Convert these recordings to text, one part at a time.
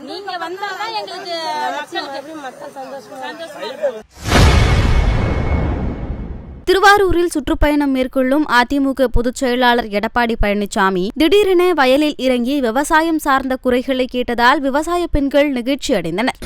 நீங்க வந்தாதான் எங்களுக்கு மக்கள் சந்தோஷமா. திருவாரூரில் சுற்றுப்பயணம் மேற்கொள்ளும் அதிமுக பொதுச் செயலாளர் எடப்பாடி பழனிசாமி திடீரென வயலில் இறங்கி விவசாயம் சார்ந்த குறைகளை கேட்டதால் விவசாய பெண்கள் நெகிழ்ச்சி அடைந்தனர்.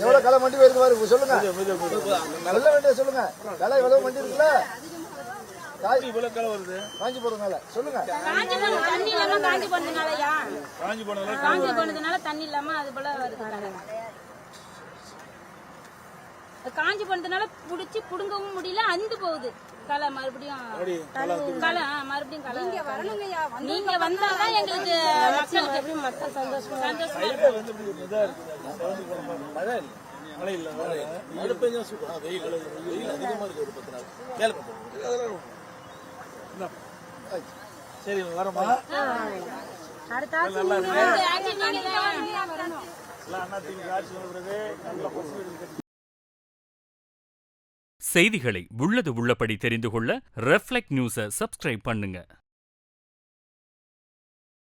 எவ்வளவு களை மண்டி போயிருக்கு சொல்லுங்க, நல்ல வேண்டிய சொல்லுங்க. களை எவ்வளவு மண்டி இருக்குல்ல, இவ்வளவு களை வருது. காஞ்சி போறதுனால சொல்லுங்க. காஞ்சி போனதுனால தண்ணி இல்லாம அது போல காஞ்சி போனதுனால புடிச்சு புடுங்கவும் முடியல, அந்து போகுது களை. மறுபடியும் களை மறுபடியும் களை. நீங்க வந்தாதான் எங்களுக்கு மக்கள் சந்தோஷமா. மழை இல்ல, மழை பெஞ்சா சூப்பர். வெயில் அதிகமா இருக்கு. ஒரு 10 நாள் சரி வரமா. செய்திகளை உள்ளது உள்ளபடி தெரிந்து கொள்ள ரெஃப்ளெக்ட் நியூஸை சப்ஸ்கிரைப் பண்ணுங்க.